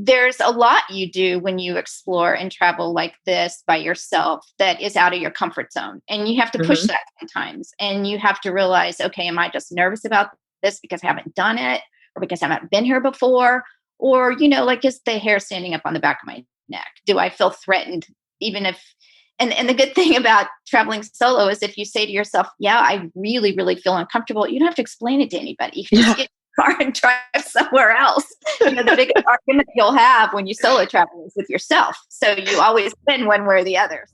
there's a lot you do when you explore and travel like this by yourself that is out of your comfort zone. And you have to push that sometimes. And you have to realize, okay, am I just nervous about this because I haven't done it or because I haven't been here before? Or, like just the hair standing up on the back of my neck. Do I feel threatened even if, and the good thing about traveling solo is if you say to yourself, yeah, I really, really feel uncomfortable, you don't have to explain it to anybody. You can just get car and drive somewhere else. The biggest argument you'll have when you solo travel is with yourself. So you always win one way or the other.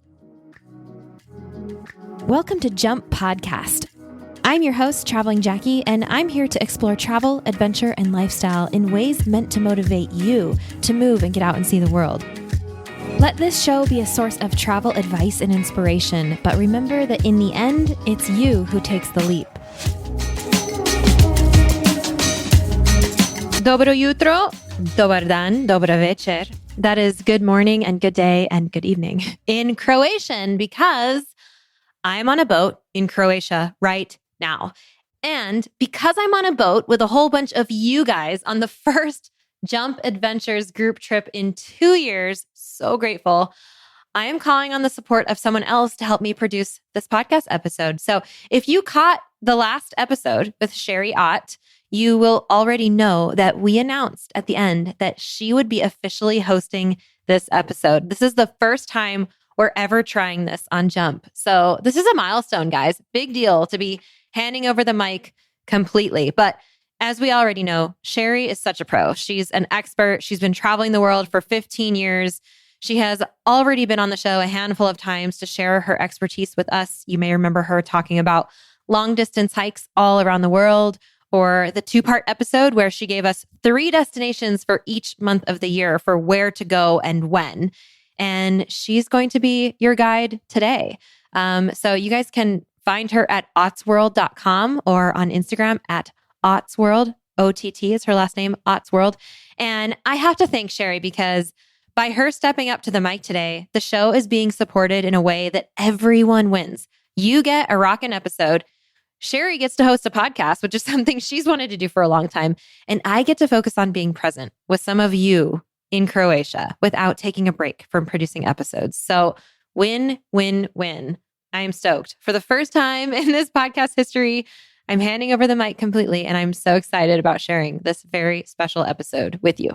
Welcome to Jump Podcast. I'm your host, Traveling Jackie, and I'm here to explore travel, adventure, and lifestyle in ways meant to motivate you to move and get out and see the world. Let this show be a source of travel advice and inspiration, but remember that in the end, it's you who takes the leap. Dobro jutro, dobar dan, dobra večer. That is good morning and good day and good evening in Croatian, because I'm on a boat in Croatia right now. And because I'm on a boat with a whole bunch of you guys on the first Jump Adventures group trip in 2 years, so grateful, I am calling on the support of someone else to help me produce this podcast episode. So if you caught the last episode with Sherry Ott, you will already know that we announced at the end that she would be officially hosting this episode. This is the first time we're ever trying this on Jump. So this is a milestone, guys. Big deal to be handing over the mic completely. But as we already know, Sherry is such a pro. She's an expert. She's been traveling the world for 15 years. She has already been on the show a handful of times to share her expertise with us. You may remember her talking about long distance hikes all around the world, or the 2-part episode where she gave us 3 destinations for each month of the year for where to go and when. And she's going to be your guide today. So you guys can find her at ottsworld.com or on Instagram at ottsworld. OTT is her last name, ottsworld. And I have to thank Sherry because by her stepping up to the mic today, the show is being supported in a way that everyone wins. You get a rockin' episode. Sherry gets to host a podcast, which is something she's wanted to do for a long time. And I get to focus on being present with some of you in Croatia without taking a break from producing episodes. So win, win, win. I am stoked. For the first time in this podcast history, I'm handing over the mic completely, and I'm so excited about sharing this very special episode with you.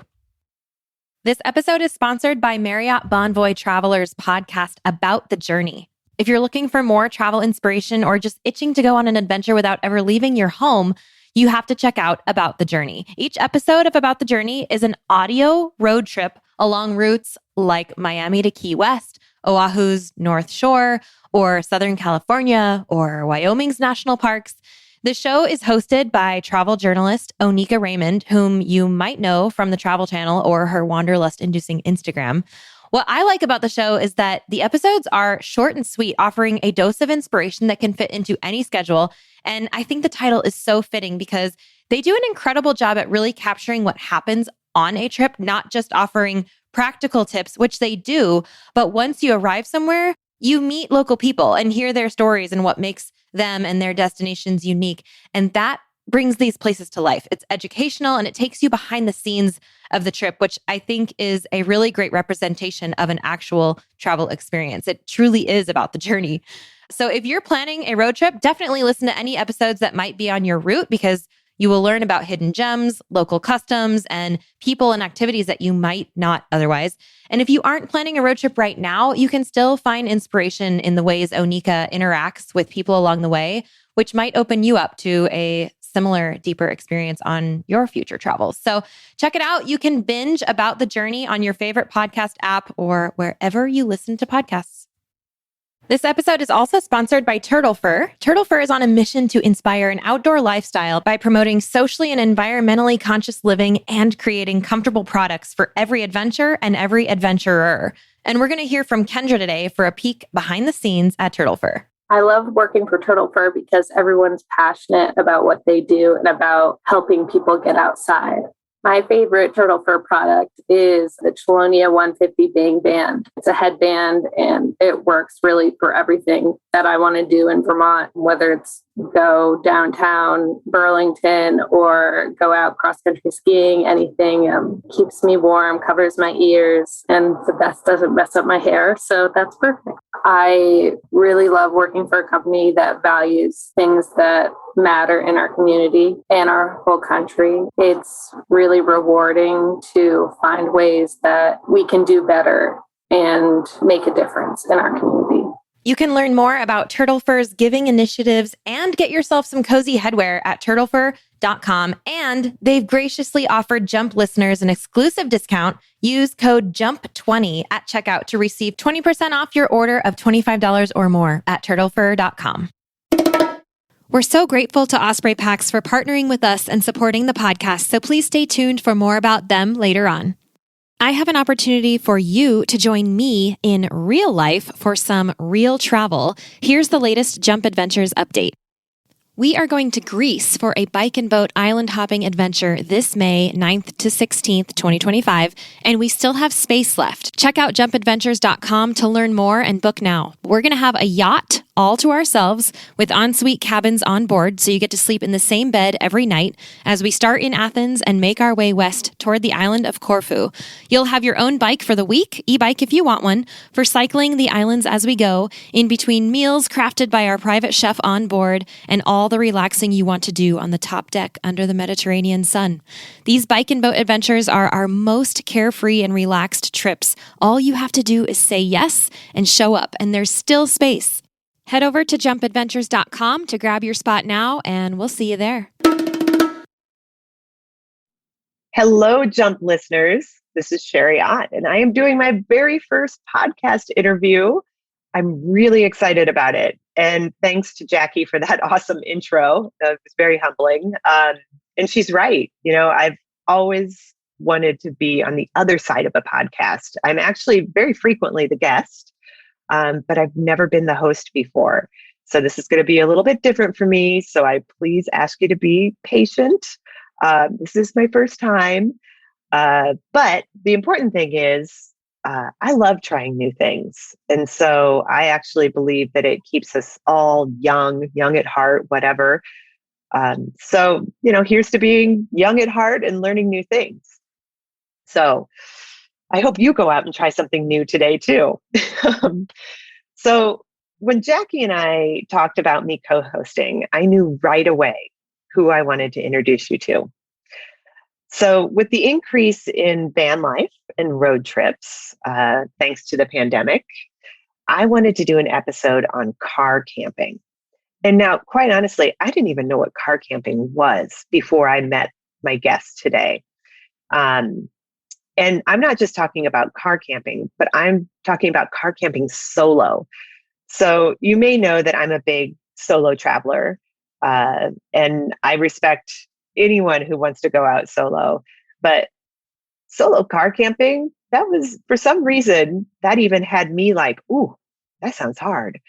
This episode is sponsored by Marriott Bonvoy Travelers podcast About the Journey. If you're looking for more travel inspiration or just itching to go on an adventure without ever leaving your home, you have to check out About the Journey. Each episode of About the Journey is an audio road trip along routes like Miami to Key West, Oahu's North Shore, or Southern California, or Wyoming's national parks. The show is hosted by travel journalist Onika Raymond, whom you might know from the Travel Channel or her wanderlust-inducing Instagram. What I like about the show is that the episodes are short and sweet, offering a dose of inspiration that can fit into any schedule. And I think the title is so fitting because they do an incredible job at really capturing what happens on a trip, not just offering practical tips, which they do, but once you arrive somewhere, you meet local people and hear their stories and what makes them and their destinations unique. And that brings these places to life. It's educational and it takes you behind the scenes of the trip, which I think is a really great representation of an actual travel experience. It truly is about the journey. So if you're planning a road trip, definitely listen to any episodes that might be on your route because you will learn about hidden gems, local customs, and people and activities that you might not otherwise. And if you aren't planning a road trip right now, you can still find inspiration in the ways Onika interacts with people along the way, which might open you up to a similar, deeper experience on your future travels. So check it out. You can binge About the Journey on your favorite podcast app or wherever you listen to podcasts. This episode is also sponsored by Turtle Fur. Turtle Fur is on a mission to inspire an outdoor lifestyle by promoting socially and environmentally conscious living and creating comfortable products for every adventure and every adventurer. And we're going to hear from Kendra today for a peek behind the scenes at Turtle Fur. I love working for Turtle Fur because everyone's passionate about what they do and about helping people get outside. My favorite Turtle Fur product is the Chelonia 150 Bang Band. It's a headband and it works really for everything that I want to do in Vermont, whether it's go downtown Burlington or go out cross-country skiing. Anything keeps me warm, covers my ears, and the best doesn't mess up my hair. So that's perfect. I really love working for a company that values things that matter in our community and our whole country. It's really rewarding to find ways that we can do better and make a difference in our community. You can learn more about Turtle Fur's giving initiatives and get yourself some cozy headwear at turtlefur.com. And they've graciously offered Jump listeners an exclusive discount. Use code JUMP20 at checkout to receive 20% off your order of $25 or more at turtlefur.com. We're so grateful to Osprey Packs for partnering with us and supporting the podcast, so please stay tuned for more about them later on. I have an opportunity for you to join me in real life for some real travel. Here's the latest Jump Adventures update. We are going to Greece for a bike and boat island hopping adventure this May 9th to 16th, 2025, and we still have space left. Check out jumpadventures.com to learn more and book now. We're going to have a yacht all to ourselves with ensuite cabins on board, so you get to sleep in the same bed every night as we start in Athens and make our way west toward the island of Corfu. You'll have your own bike for the week, e-bike if you want one, for cycling the islands as we go, in between meals crafted by our private chef on board, and all the relaxing you want to do on the top deck under the Mediterranean sun. These bike and boat adventures are our most carefree and relaxed trips. All you have to do is say yes and show up, and there's still space. Head over to jumpadventures.com to grab your spot now, and we'll see you there. Hello, Jump listeners. This is Sherry Ott, and I am doing my very first podcast interview. I'm really excited about it. And thanks to Jackie for that awesome intro. It was very humbling. And she's right. You know, I've always wanted to be on the other side of a podcast. I'm actually very frequently the guest. But I've never been the host before. So this is going to be a little bit different for me. So I please ask you to be patient. This is my first time. But the important thing is I love trying new things. And so I actually believe that it keeps us all young at heart, whatever. So, you know, here's to being young at heart and learning new things. So I hope you go out and try something new today too. So when Jackie and I talked about me co-hosting, I knew right away who I wanted to introduce you to. So with the increase in van life and road trips, thanks to the pandemic, I wanted to do an episode on car camping. And now, quite honestly, I didn't even know what car camping was before I met my guest today. And I'm not just talking about car camping, but I'm talking about car camping solo. So you may know that I'm a big solo traveler, and I respect anyone who wants to go out solo. But solo car camping, that was, for some reason, that even had me like, ooh, that sounds hard.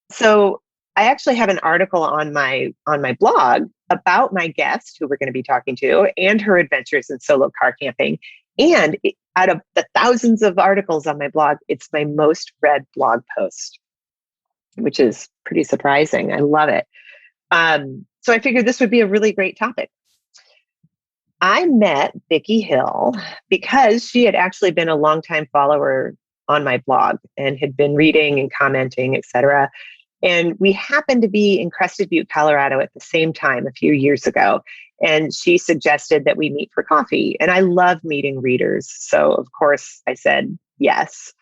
So I actually have an article on my blog about my guest who we're going to be talking to and her adventures in solo car camping. And out of the thousands of articles on my blog, it's my most read blog post, which is pretty surprising. I love it. So I figured this would be a really great topic. I met Vicki Hill because she had actually been a longtime follower on my blog and had been reading and commenting, etc. And we happened to be in Crested Butte, Colorado at the same time a few years ago. And she suggested that we meet for coffee. And I love meeting readers. So of course I said yes.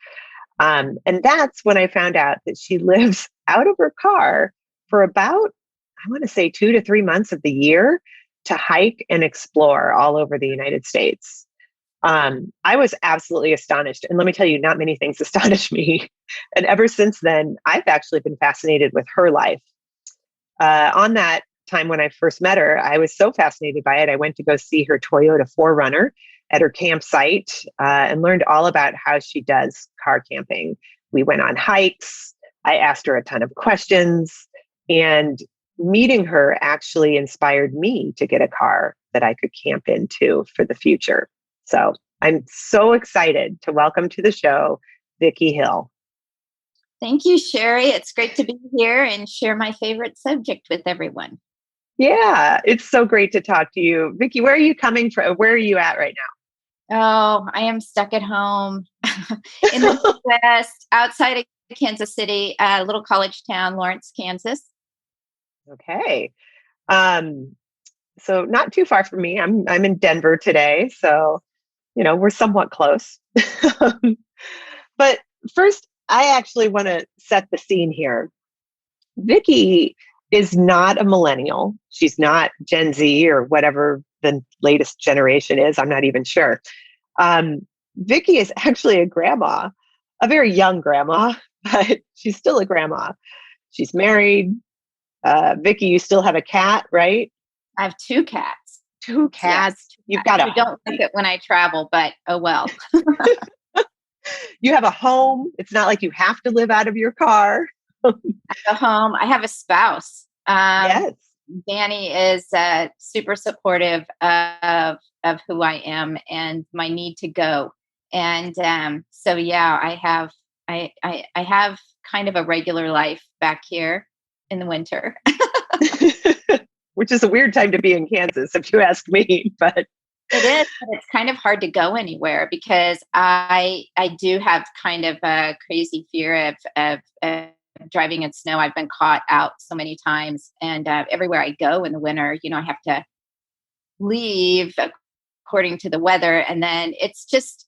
And that's when I found out that she lives out of her car for about, I want to say 2 to 3 months of the year to hike and explore all over the United States. I was absolutely astonished. And let me tell you, not many things astonish me. And ever since then, I've actually been fascinated with her life. On that time when I first met her, I was so fascinated by it. I went to go see her Toyota 4Runner at her campsite and learned all about how she does car camping. We went on hikes. I asked her a ton of questions, and meeting her actually inspired me to get a car that I could camp into for the future. So I'm so excited to welcome to the show, Vicki Hill. Thank you, Sherry. It's great to be here and share my favorite subject with everyone. Yeah, it's so great to talk to you. Vicki, where are you coming from? Where are you at right Oh, I am stuck at home in the Midwest, outside of Kansas City, a little college town, Lawrence, Kansas. now? Okay. Um, so not too far from me. I'm in Denver today, so we're somewhat close. But first, I actually want to set the scene here. Vicki is not a millennial. She's not Gen Z or whatever the latest generation is. I'm not even sure. Vicki is actually a grandma, a very young grandma, but she's still a grandma. She's married. Vicki, you still have a cat, right? I have two cats. Two cats. Yes, You've got I don't like it when I travel, but oh well. You have a home. It's not like you have to live out of your car. I have a home. I have a spouse. Yes. Danny is super supportive of who I am and my need to go. And so yeah, I have kind of a regular life back here in the winter. Which is a weird time to be in Kansas, if you ask me. But it is, but it's kind of hard to go anywhere because I do have kind of a crazy fear of driving in snow. I've been caught out so many times, and everywhere I go in the winter, I have to leave according to the weather, and then it's just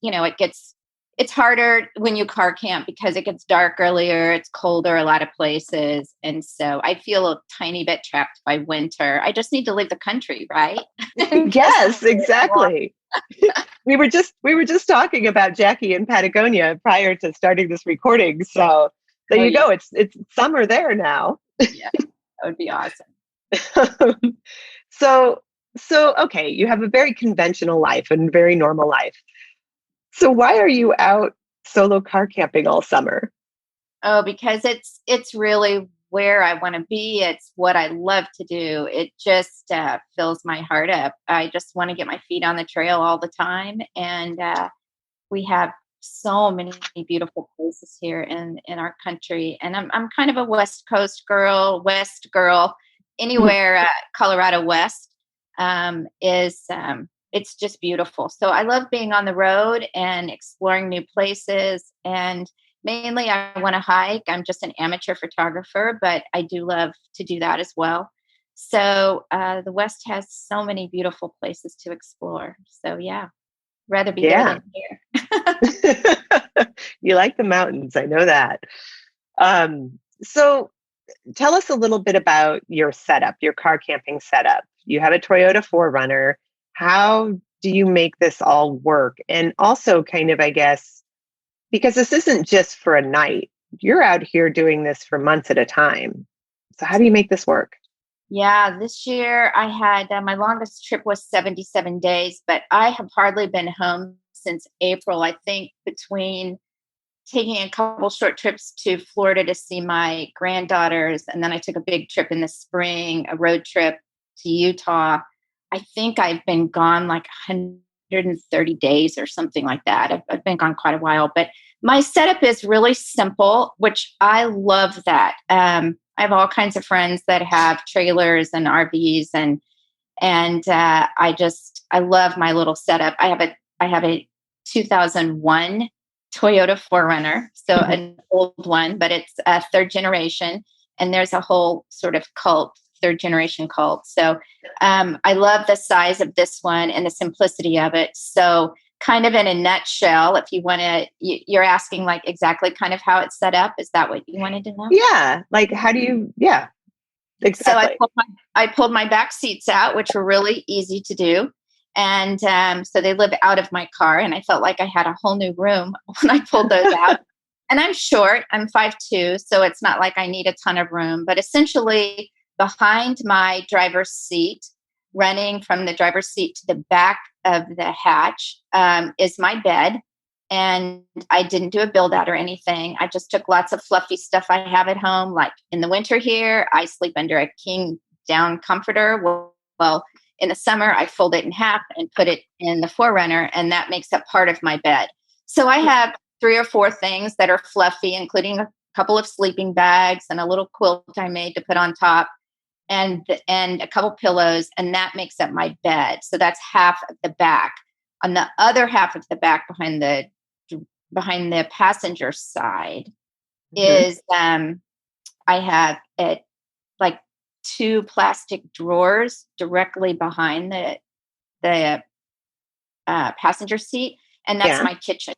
it's harder when you car camp because it gets dark earlier, it's colder a lot of places, and so I feel a tiny bit trapped by winter. I just need to leave the country, right? Yes, exactly. we were just talking about Jackie in Patagonia prior to starting this recording. So there you go. It's summer there now. Yeah, that would be awesome. So okay, you have a very conventional life and very normal life. So why are you out solo car camping all summer? Oh, because it's really where I want to be. It's what I love to do. It just fills my heart up. I just want to get my feet on the trail all the time. And we have so many beautiful places here in our country. And I'm kind of a West Coast girl, West girl. Anywhere Colorado West is it's just beautiful. So I love being on the road and exploring new places. And mainly I want to hike. I'm just an amateur photographer, but I do love to do that as well. So the West has so many beautiful places to explore. So yeah, rather be there than here. You like the mountains. I know that. So tell us a little bit about your setup, your car camping setup. You have a Toyota 4Runner. How do you make this all work? And also kind of, I guess, because this isn't just for a night, you're out here doing this for months at a time. So how do you make this work? Yeah, this year I had my longest trip was 77 days, but I have hardly been home since April. I think between taking a couple short trips to Florida to see my granddaughters, and then I took a big trip in the spring, a road trip to Utah. I think I've been gone like 130 days or something like that. I've been gone quite a while, but my setup is really simple, which I love that. I have all kinds of friends that have trailers and RVs, and I love my little setup. I have a 2001 Toyota 4Runner, so an old one, but it's a third generation, and there's a whole sort of third generation cult. So I love the size of this one and the simplicity of it. So kind of in a nutshell, if you want to, you're asking like exactly kind of how it's set up. Is that what you wanted to know? Yeah. Like, how do you, yeah, exactly. So I pulled my back seats out, which were really easy to do. And so they live out of my car, and I felt like I had a whole new room when I pulled those out. And I'm short, I'm 5'2", so it's not like I need a ton of room. But essentially, behind my driver's seat, running from the driver's seat to the back of the hatch, is my bed. And I didn't do a build out or anything. I just took lots of fluffy stuff I have at home. Like in the winter here, I sleep under a king down comforter. Well, in the summer, I fold it in half and put it in the 4Runner, and that makes up part of my bed. So I have 3 or 4 things that are fluffy, including couple of sleeping bags and a little quilt I made to put on top, and a couple pillows, and that makes up my bed. So that's half of the back. On the other half of the back, behind the passenger side, is I have it like 2 plastic drawers directly behind the passenger seat, and that's my kitchen.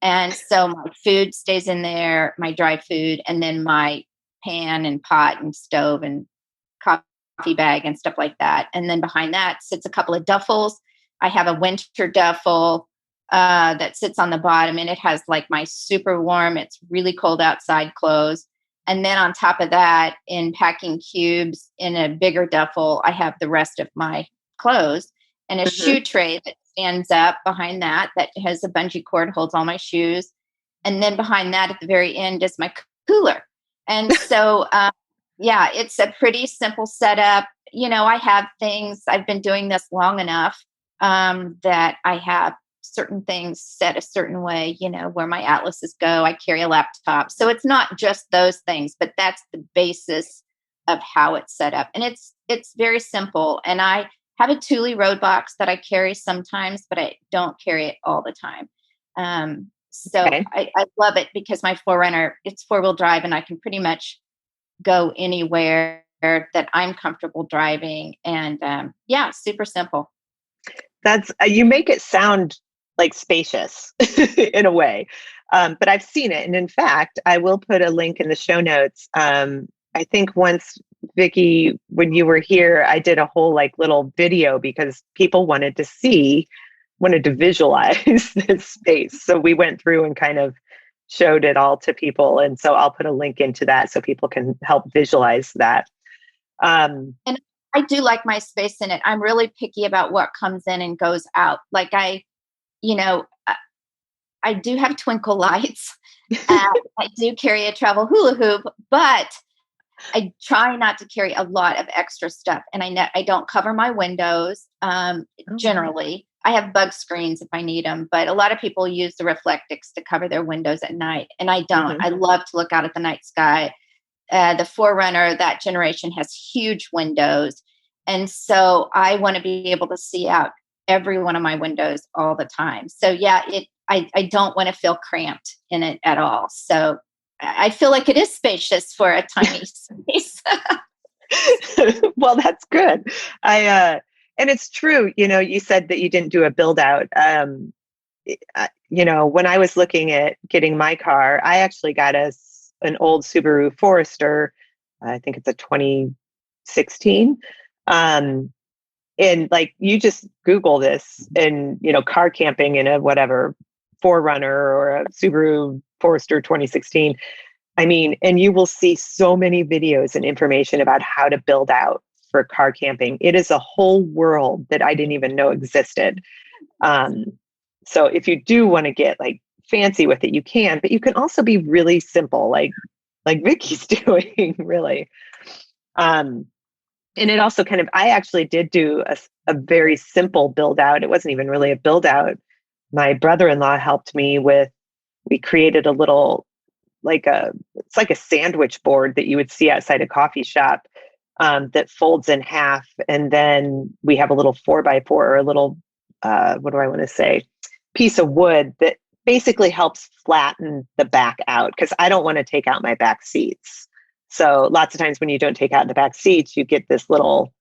And so my food stays in there, my dry food, and then my pan and pot and stove and coffee bag and stuff like that. And then behind that sits a couple of duffels. I have a winter duffel that sits on the bottom, and it has like my super warm, it's really cold outside clothes. And then on top of that, in packing cubes in a bigger duffel, I have the rest of my clothes, and a shoe tray that stands up behind that has a bungee cord, holds all my shoes. And then behind that at the very end is my cooler. And so, it's a pretty simple setup. I have things, I've been doing this long enough that I have certain things set a certain way, where my atlases go. I carry a laptop. So it's not just those things, but that's the basis of how it's set up. And it's very simple. And I have a Thule road box that I carry sometimes, but I don't carry it all the time. I love it because my 4Runner, it's 4-wheel drive, and I can pretty much go anywhere that I'm comfortable driving. And super simple. That's you make it sound like spacious in a way. But I've seen it. And in fact, I will put a link in the show notes. I think once, Vicki, when you were here, I did a whole little video because people wanted to visualize this space. So we went through and kind of showed it all to people. And so I'll put a link into that so people can help visualize that. And I do like my space in it. I'm really picky about what comes in and goes out. Like I do have twinkle lights. I do carry a travel hula hoop, but I try not to carry a lot of extra stuff. And I don't cover my windows generally. I have bug screens if I need them, but a lot of people use the Reflectix to cover their windows at night. And I don't. I love to look out at the night sky. The 4Runner, that generation, has huge windows. And so I want to be able to see out every one of my windows all the time. So I don't want to feel cramped in it at all. So I feel like it is spacious for a tiny space. Well, that's good. And it's true, you said that you didn't do a build out. When I was looking at getting my car, I actually got an old Subaru Forester. I think it's a 2016. And you just Google this and, car camping in a whatever 4Runner or a Subaru Forester 2016. And you will see so many videos and information about how to build out for car camping. It is a whole world that I didn't even know existed. So if you do want to get fancy with it, you can, but you can also be really simple, like Vicki's doing, really. And it also I actually did do a very simple build out. It wasn't even really a build out. My brother-in-law helped me we created a little, it's like a sandwich board that you would see outside a coffee shop that folds in half. And then we have a little 4x4 or a little, what do I want to say, piece of wood that basically helps flatten the back out because I don't want to take out my back seats. So lots of times when you don't take out the back seats, you get this little,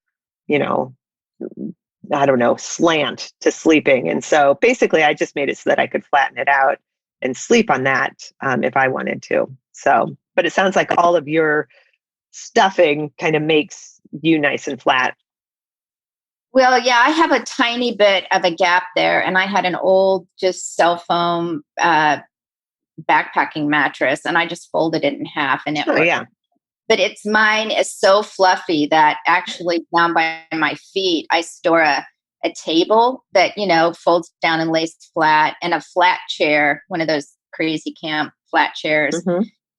slant to sleeping. And so basically I just made it so that I could flatten it out and sleep on that if I wanted to. So, but it sounds like all of your stuffing kind of makes you nice and flat. Well, yeah, I have a tiny bit of a gap there, and I had an old just cell foam backpacking mattress, and I just folded it in half, and it worked. Yeah. But mine is so fluffy that actually down by my feet, I store a table that, folds down and lays flat, and a flat chair, one of those crazy camp flat chairs.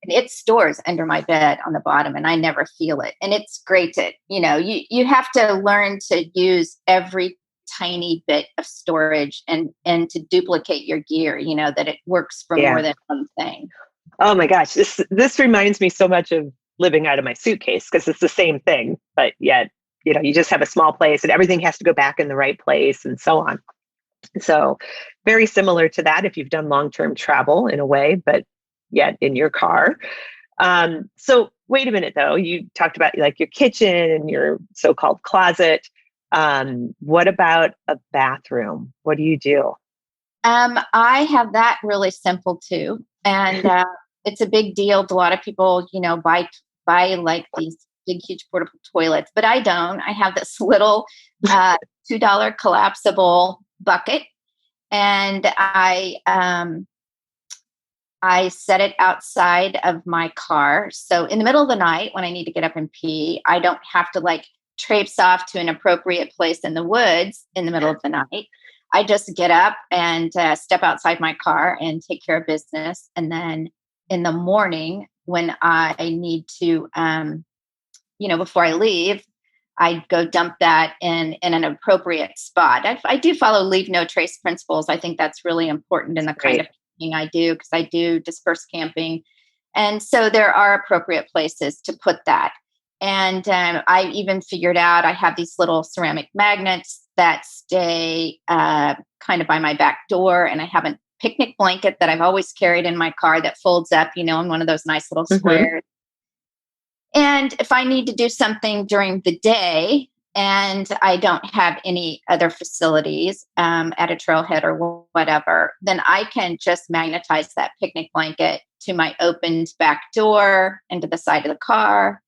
And it stores under my bed on the bottom, and I never feel it. And it's great to, you have to learn to use every tiny bit of storage and to duplicate your gear, that it works for more than one thing. Oh my gosh, this reminds me so much of living out of my suitcase because it's the same thing, but yet, you just have a small place and everything has to go back in the right place and so on. So very similar to that if you've done long-term travel in a way, but yet in your car. So wait a minute though, you talked about like your kitchen and your so-called closet. What about a bathroom? What do you do? I have that really simple too. And it's a big deal. A lot of people, buy like these big, huge portable toilets, but I don't. I have this little $2 collapsible bucket, and I set it outside of my car. So in the middle of the night when I need to get up and pee, I don't have to like traipse off to an appropriate place in the woods in the middle of the night. I just get up and step outside my car and take care of business. And then in the morning when I need to, before I leave, I go dump that in an appropriate spot. I do follow leave no trace principles. I think that's really important in the kind of camping I do, because I do dispersed camping. And so there are appropriate places to put that. And I even figured out I have these little ceramic magnets that stay kind of by my back door. And I have a picnic blanket that I've always carried in my car that folds up, in one of those nice little squares. And if I need to do something during the day and I don't have any other facilities at a trailhead or whatever, then I can just magnetize that picnic blanket to my opened back door and to the side of the car.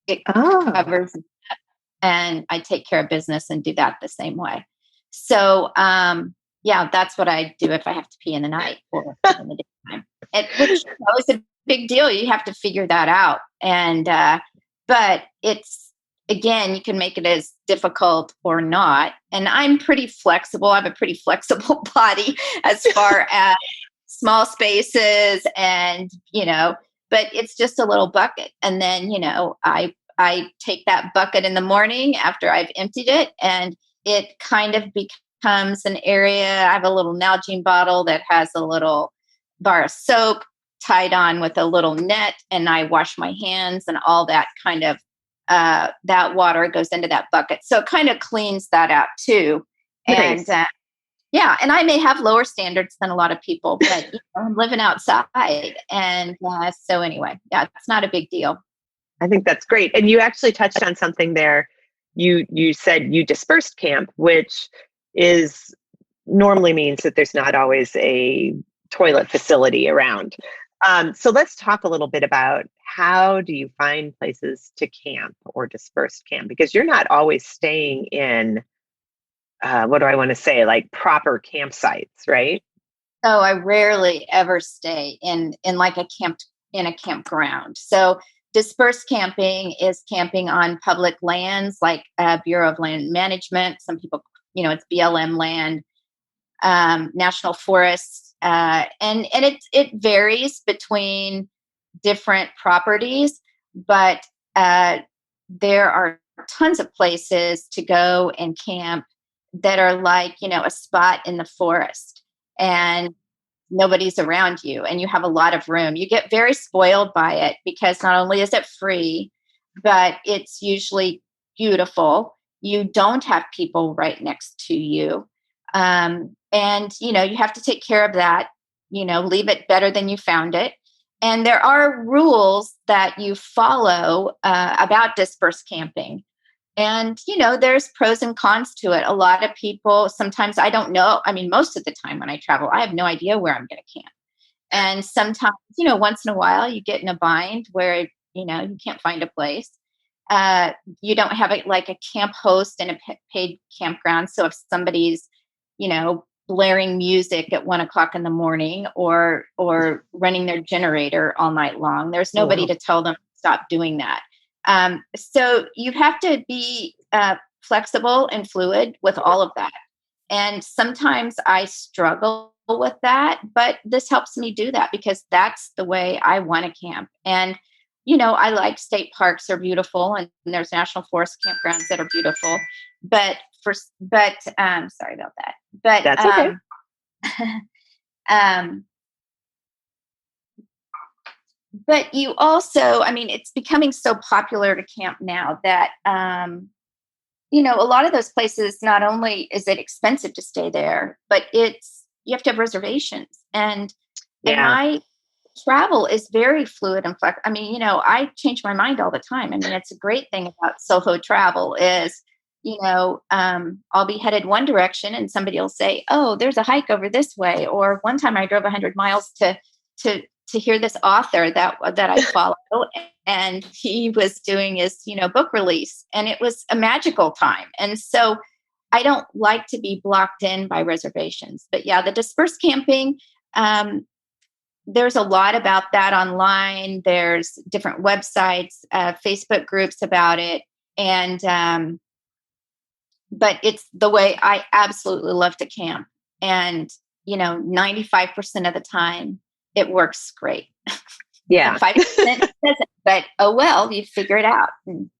It covers that, and I take care of business and do that the same way. So, that's what I do if I have to pee in the night or in the daytime. Which is a big deal. You have to figure that out. And, but it's, again, you can make it as difficult or not. And I'm pretty flexible. I have a pretty flexible body as far as small spaces and, but it's just a little bucket. And then, I take that bucket in the morning after I've emptied it, and it kind of becomes an area. I have a little Nalgene bottle that has a little bar of soap tied on with a little net, and I wash my hands, and all that kind of that water goes into that bucket. So it kind of cleans that out too. Nice. And and I may have lower standards than a lot of people, but I'm living outside. And so anyway, it's not a big deal. I think that's great. And you actually touched on something there. You said you dispersed camp, which normally means that there's not always a toilet facility around. So let's talk a little bit about how do you find places to camp or dispersed camp? Because you're not always staying in, what do I want to say, like proper campsites, right? Oh, I rarely ever stay in like in a campground. So dispersed camping is camping on public lands like Bureau of Land Management. Some people, it's BLM land, national forests, and it varies between different properties, but there are tons of places to go and camp that are like, a spot in the forest, and nobody's around you and you have a lot of room. You get very spoiled by it because not only is it free, but it's usually beautiful. You don't have people right next to you. And, you have to take care of that, leave it better than you found it. And there are rules that you follow about dispersed camping. And, there's pros and cons to it. A lot of people, sometimes I don't know. I mean, most of the time when I travel, I have no idea where I'm going to camp. And sometimes, once in a while you get in a bind where, you can't find a place. You don't have like a camp host and a paid campground. So if somebody's, blaring music at 1:00 in the morning or running their generator all night long, there's nobody to tell them to stop doing that. So you have to be flexible and fluid with all of that. And sometimes I struggle with that, but this helps me do that because that's the way I want to camp. And, I like state parks are beautiful, and there's national forest campgrounds that are beautiful, but sorry about that. But that's okay. But you also, I mean, it's becoming so popular to camp now that, a lot of those places, not only is it expensive to stay there, but you have to have reservations. And Yeah. my travel is very fluid and flexible. I mean, I change my mind all the time. I mean, it's a great thing about solo travel is, I'll be headed one direction and somebody will say, "Oh, there's a hike over this way." Or one time I drove 100 miles to hear this author that I follow, and he was doing his, book release, and it was a magical time. And so I don't like to be blocked in by reservations. But yeah, the dispersed camping, there's a lot about that online. There's different websites, Facebook groups about it. And, but it's the way I absolutely love to camp. And, 95% of the time it works great. Yeah. 5% doesn't, but oh, well, you figure it out.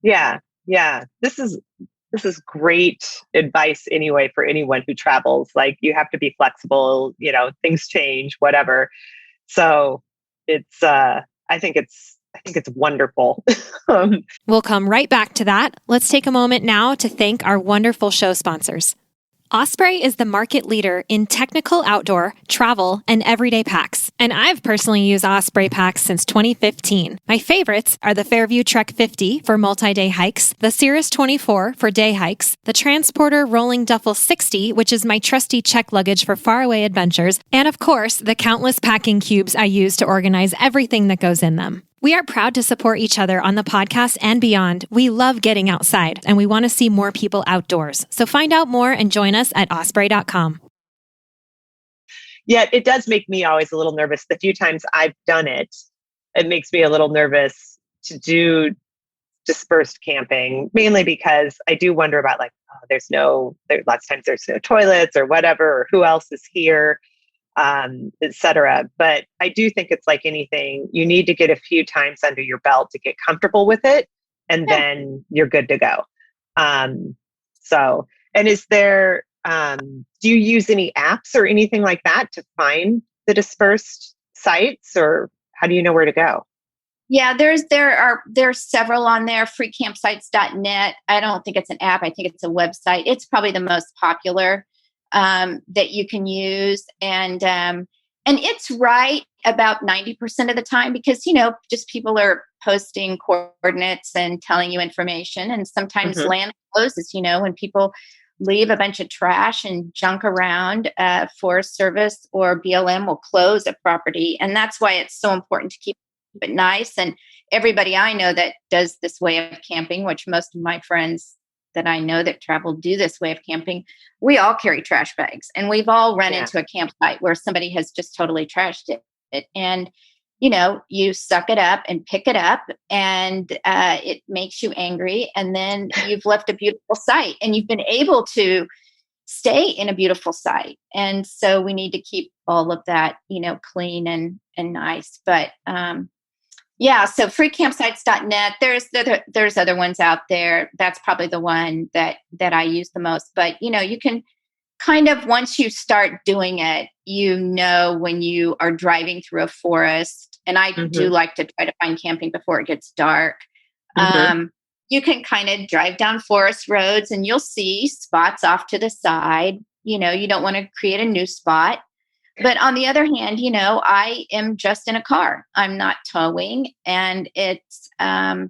Yeah. Yeah. This is great advice anyway for anyone who travels. Like, you have to be flexible, things change, whatever. So I think it's wonderful. We'll come right back to that. Let's take a moment now to thank our wonderful show sponsors. Osprey is the market leader in technical outdoor, travel, and everyday packs. And I've personally used Osprey packs since 2015. My favorites are the Fairview Trek 50 for multi-day hikes, the Cirrus 24 for day hikes, the Transporter Rolling Duffel 60, which is my trusty check luggage for faraway adventures, and of course, the countless packing cubes I use to organize everything that goes in them. We are proud to support each other on the podcast and beyond. We love getting outside, and we want to see more people outdoors. So find out more and join us at osprey.com. Yeah, it does make me always a little nervous. The few times I've done it, it makes me a little nervous to do dispersed camping, mainly because I do wonder about lots of times there's no toilets or whatever, or who else is here. Etc. But I do think it's like anything, you need to get a few times under your belt to get comfortable with it, and then you're good to go. And is there, do you use any apps or anything like that to find the dispersed sites, or how do you know where to go? Yeah, there's several on there. Freecampsites.net. I don't think it's an app. I think it's a website. It's probably the most popular that you can use. And it's right about 90% of the time, because, just people are posting coordinates and telling you information. And sometimes land closes, when people leave a bunch of trash and junk around, Forest Service or BLM will close a property. And that's why it's so important to keep it nice. And everybody I know that does this way of camping, which most of my friends that I know that travel do this way of camping, we all carry trash bags, and we've all run into a campsite where somebody has just totally trashed it. And, you suck it up and pick it up, and it makes you angry. And then you've left a beautiful site, and you've been able to stay in a beautiful site. And so we need to keep all of that, clean and nice. But, yeah, so freecampsites.net. There's other ones out there. That's probably the one that I use the most. But you can kind of, once you start doing it, when you are driving through a forest, and I do like to try to find camping before it gets dark. You can kind of drive down forest roads, and you'll see spots off to the side. You don't want to create a new spot. But on the other hand, I am just in a car. I'm not towing, and it's, I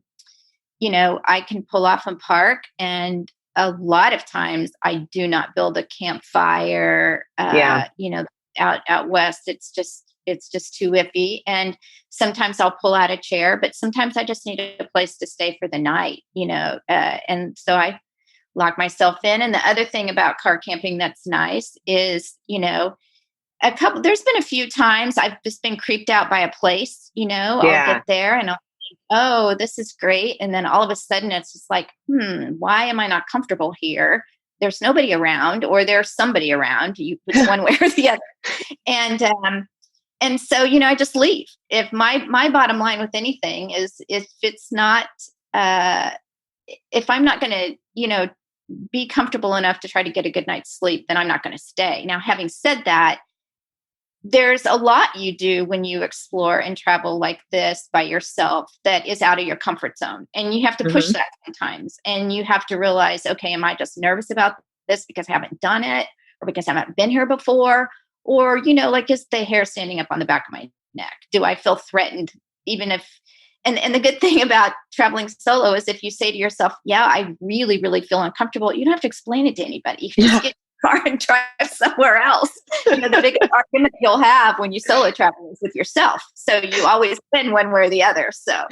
can pull off and park. And a lot of times I do not build a campfire, out west. It's just too iffy. And sometimes I'll pull out a chair, but sometimes I just need a place to stay for the night, and so I lock myself in. And the other thing about car camping that's nice is, there's been a few times I've just been creeped out by a place, I'll get there and I'll think, oh, this is great. And then all of a sudden it's just like, why am I not comfortable here? There's nobody around, or there's somebody around. It's one way or the other. And so, I just leave. If my bottom line with anything is, if it's not, if I'm not going to, be comfortable enough to try to get a good night's sleep, then I'm not going to stay. Now, having said that, there's a lot you do when you explore and travel like this by yourself that is out of your comfort zone. And you have to push that sometimes. And you have to realize, okay, am I just nervous about this because I haven't done it or because I haven't been here before? Or, like is the hair standing up on the back of my neck? Do I feel threatened? Even if, and the good thing about traveling solo is if you say to yourself, yeah, I really, really feel uncomfortable, you don't have to explain it to anybody. You just get car and drive somewhere else. The biggest argument you'll have when you solo travel is with yourself. So you always win one way or the other. So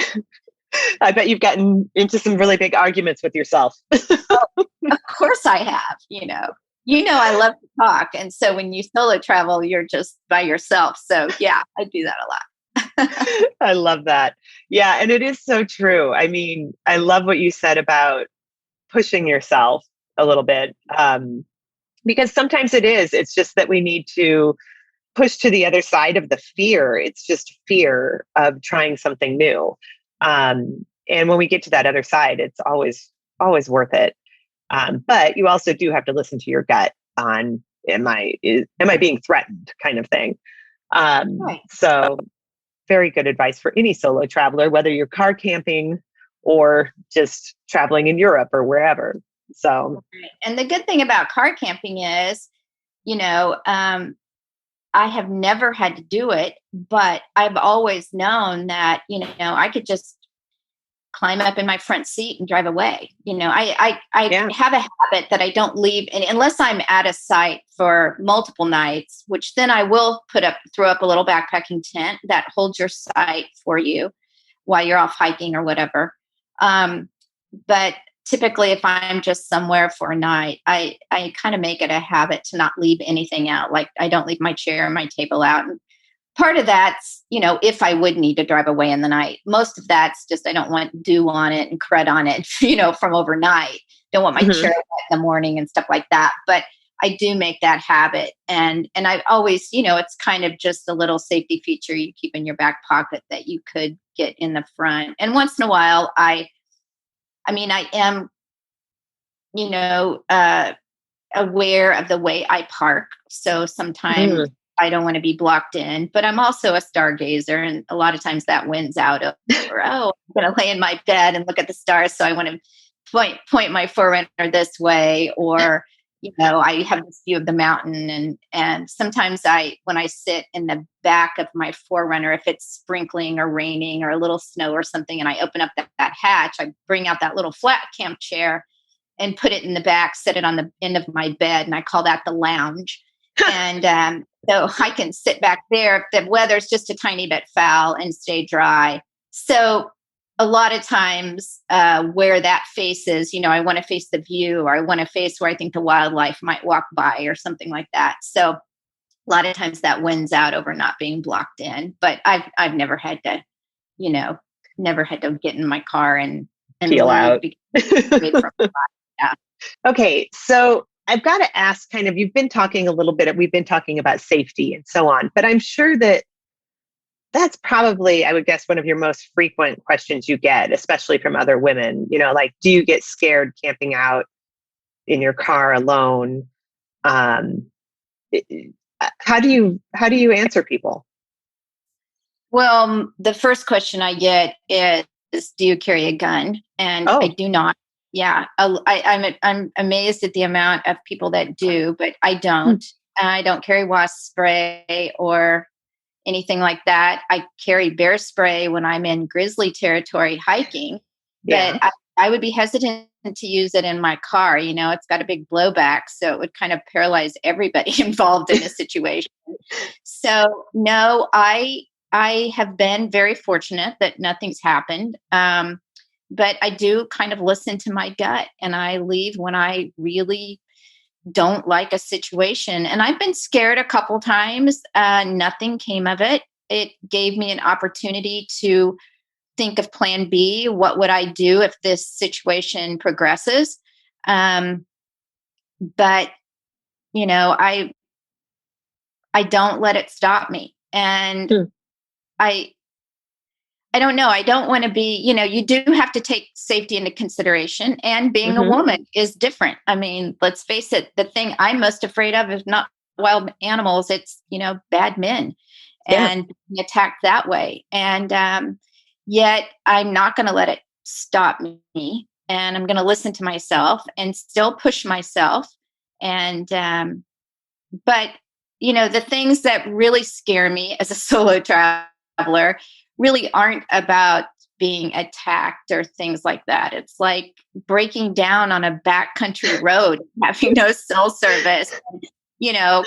I bet you've gotten into some really big arguments with yourself. Of course I have, I love to talk. And so when you solo travel, you're just by yourself. So yeah, I do that a lot. I love that. Yeah. And it is so true. I mean, I love what you said about pushing yourself a little bit. Because sometimes it's just that we need to push to the other side of the fear. It's just fear of trying something new. And when we get to that other side, it's always worth it. But you also do have to listen to your gut on, am I being threatened kind of thing. Right. So very good advice for any solo traveler, whether you're car camping or just traveling in Europe or wherever. So, and the good thing about car camping is, I have never had to do it, but I've always known that, I could just climb up in my front seat and drive away. I have a habit that I don't leave, and unless I'm at a site for multiple nights, which then I will throw up a little backpacking tent that holds your site for you while you're off hiking or whatever. But typically, if I'm just somewhere for a night, I kind of make it a habit to not leave anything out. Like I don't leave my chair and my table out. And part of that's, if I would need to drive away in the night. Most of that's just I don't want dew on it and crud on it, from overnight. Don't want my chair wet in the morning and stuff like that. But I do make that habit. And I always, it's kind of just a little safety feature you keep in your back pocket that you could get in the front. And once in a while, I am, aware of the way I park. So sometimes I don't want to be blocked in, but I'm also a stargazer. And a lot of times that wins out over, I'm going to lay in my bed and look at the stars. So I want to point my forerunner this way, or, I have this view of the mountain. And sometimes when I sit in the back of my forerunner, if it's sprinkling or raining or a little snow or something, and I open up that hatch, I bring out that little flat camp chair and put it in the back, set it on the end of my bed. And I call that the lounge. And so I can sit back there if the weather's just a tiny bit foul and stay dry. So a lot of times where that faces, I want to face the view, or I want to face where I think the wildlife might walk by or something like that. So a lot of times that wins out over not being blocked in. But I've never had to, get in my car and peel out. Yeah. Okay. So I've got to ask you've been talking a little bit, we've been talking about safety and so on, but I'm sure that's probably, I would guess, one of your most frequent questions you get, especially from other women, do you get scared camping out in your car alone? How do you answer people? Well, the first question I get is do you carry a gun? And I do not. Yeah. I'm amazed at the amount of people that do, but I don't. I don't carry wasp spray or anything like that. I carry bear spray when I'm in grizzly territory hiking, but I would be hesitant to use it in my car. It's got a big blowback, so it would kind of paralyze everybody involved in a situation. So no, I have been very fortunate that nothing's happened. But I do kind of listen to my gut, and I leave when I really don't like a situation. And I've been scared a couple times. Nothing came of it. It gave me an opportunity to think of plan B. What would I do if this situation progresses? But, I don't let it stop me. And I don't know. I don't want to be, you do have to take safety into consideration, and being a woman is different. I mean, let's face it, the thing I'm most afraid of is not wild animals, it's, bad men and attacked that way. And yet I'm not going to let it stop me. And I'm going to listen to myself and still push myself. And, but, the things that really scare me as a solo traveler really aren't about being attacked or things like that. It's like breaking down on a backcountry road, having no cell service.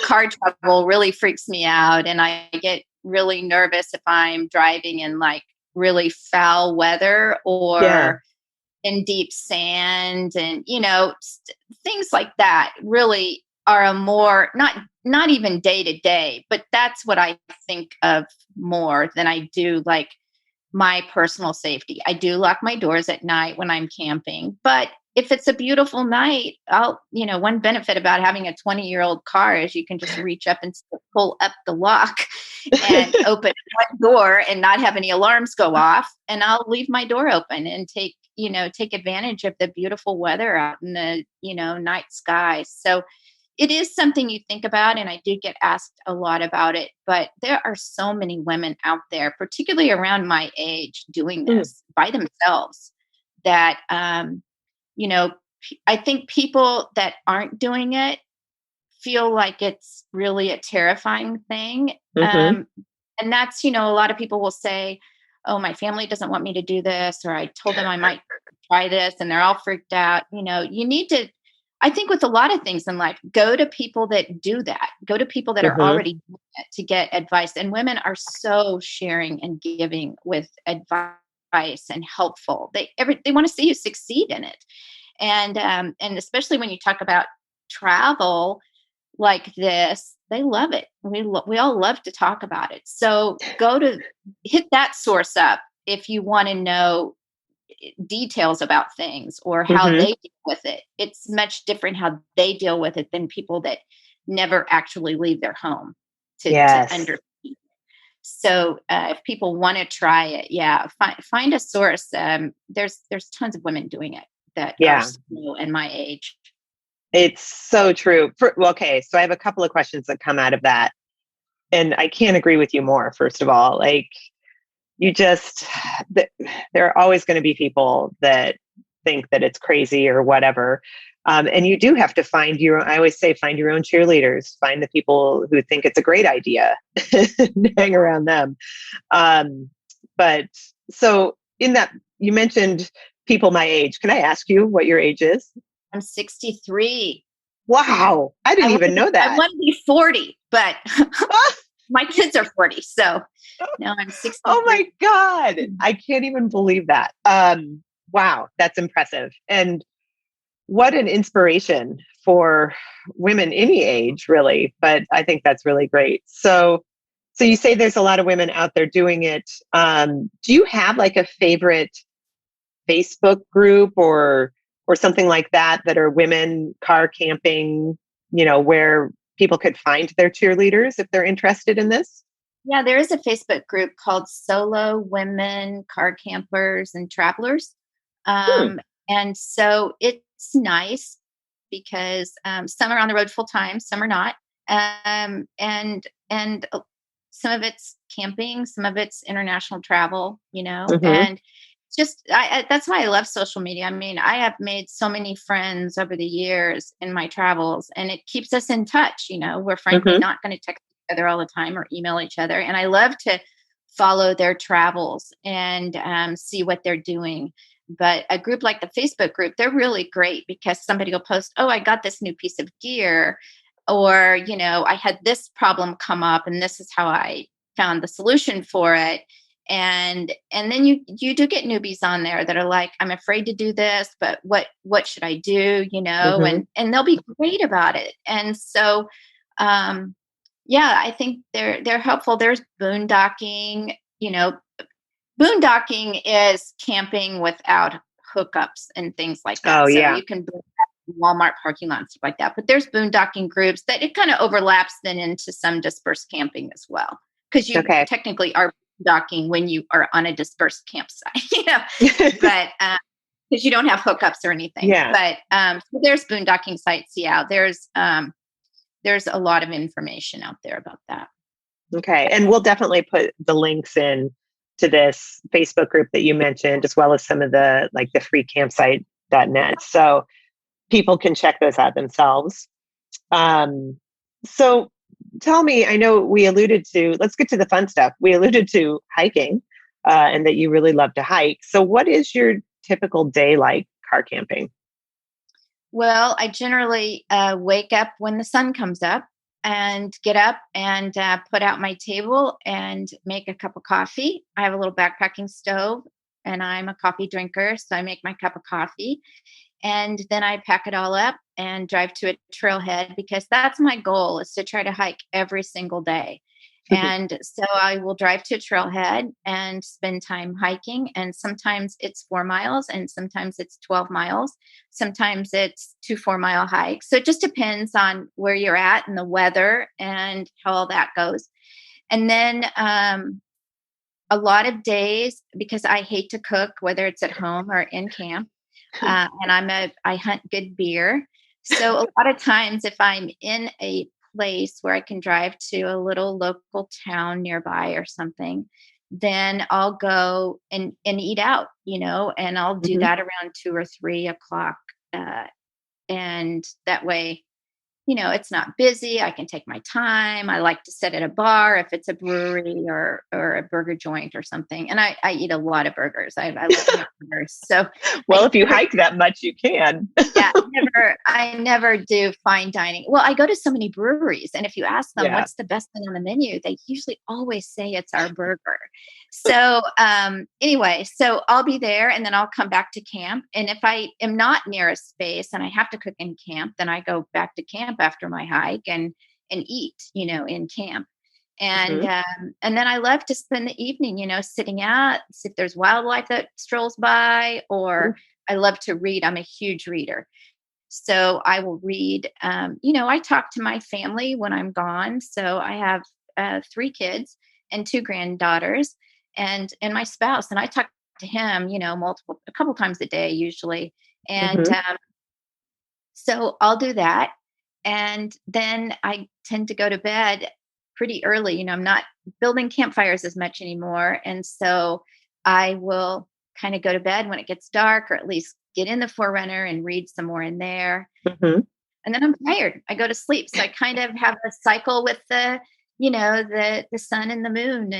Car trouble really freaks me out. And I get really nervous if I'm driving in like really foul weather or in deep sand, and things like that really are a more not even day to day, but that's what I think of more than I do like my personal safety. I do lock my doors at night when I'm camping, but if it's a beautiful night, one benefit about having a 20-year-old car is you can just reach up and pull up the lock and open one door and not have any alarms go off. And I'll leave my door open and take advantage of the beautiful weather out in the, night sky. So it is something you think about. And I do get asked a lot about it, but there are so many women out there, particularly around my age, doing this by themselves that, I think people that aren't doing it feel like it's really a terrifying thing. And that's, a lot of people will say, oh, my family doesn't want me to do this, or I told them I might try this, and they're all freaked out. You need to, I think with a lot of things in life, go to people that do that. Go to people that are already doing it to get advice. And women are so sharing and giving with advice and helpful. They want to see you succeed in it. And especially when you talk about travel like this, they love it. We all love to talk about it. So hit that source up if you want to know details about things or how they deal with it. It's much different how they deal with it than people that never actually leave their home to understand. So if people want to try it, find a source. There's tons of women doing it that are in my age. It's so true. Okay, so I have a couple of questions that come out of that. And I can't agree with you more, first of all. Like, there are always going to be people that think that it's crazy or whatever. And you do have to I always say, find your own cheerleaders, find the people who think it's a great idea, hang around them. But so in that, you mentioned people my age. Can I ask you what your age is? I'm 63. Wow. I didn't even know that. I want to be 40, but my kids are 40. So no, I'm 63. Oh my God. I can't even believe that. Wow. That's impressive. And what an inspiration for women any age, really. But I think that's really great. So you say there's a lot of women out there doing it. Do you have like a favorite Facebook group or something like that are women car camping, where people could find their cheerleaders if they're interested in this? Yeah, there is a Facebook group called Solo Women Car Campers and Travelers. And so it's nice because some are on the road full time, some are not. And some of it's camping, some of it's international travel, and just that's why I love social media. I mean, I have made so many friends over the years in my travels, and it keeps us in touch. We're frankly not going to text each other all the time or email each other. And I love to follow their travels and see what they're doing. But a group like the Facebook group, they're really great because somebody will post, oh, I got this new piece of gear, or, I had this problem come up and this is how I found the solution for it. And then you do get newbies on there that are like, I'm afraid to do this, but what should I do? And they'll be great about it. And so, I think they're helpful. There's boondocking, boondocking is camping without hookups and things like that. Oh, so yeah. You can Walmart parking lot and stuff like that. But there's boondocking groups that it kind of overlaps then into some dispersed camping as well. Because you technically are boondocking when you are on a dispersed campsite, but because you don't have hookups or anything. Yeah. But so there's boondocking sites. Yeah. There's there's a lot of information out there about that. Okay. And we'll definitely put the links in to this Facebook group that you mentioned, as well as some of the free campsite.net. So people can check those out themselves. So tell me, I know we alluded to, let's get to the fun stuff. We alluded to hiking and that you really love to hike. So what is your typical day like car camping? Well, I generally wake up when the sun comes up and get up and put out my table and make a cup of coffee. I have a little backpacking stove and I'm a coffee drinker. So I make my cup of coffee and then I pack it all up and drive to a trailhead because that's my goal, is to try to hike every single day. And so I will drive to a trailhead and spend time hiking. And sometimes it's 4 miles and sometimes it's 12 miles. Sometimes it's 2 4-mile hikes. So it just depends on where you're at and the weather and how all that goes. And then a lot of days, because I hate to cook, whether it's at home or in camp, and I hunt good beer. So a lot of times if I'm in a place where I can drive to a little local town nearby or something, then I'll go and eat out, and I'll do that around 2 or 3 o'clock. And that way, it's not busy. I can take my time. I like to sit at a bar if it's a brewery or a burger joint or something. And I eat a lot of burgers. I love burgers. So, well, if you hike that much, you can. Yeah, I never do fine dining. Well, I go to so many breweries, and if you ask them what's the best thing on the menu, they usually always say it's our burger. So anyway, so I'll be there and then I'll come back to camp. And if I am not near a space and I have to cook in camp, then I go back to camp after my hike and eat, in camp. And and then I love to spend the evening, sitting out, see if there's wildlife that strolls by, or I love to read. I'm a huge reader. So I will read, I talk to my family when I'm gone. So I have 3 kids and 2 granddaughters and my spouse. And I talk to him, a couple times a day usually. And so I'll do that. And then I tend to go to bed pretty early. I'm not building campfires as much anymore. And so I will kind of go to bed when it gets dark, or at least get in the Forerunner and read some more in there. And then I'm tired. I go to sleep. So I kind of have a cycle with the sun and the moon,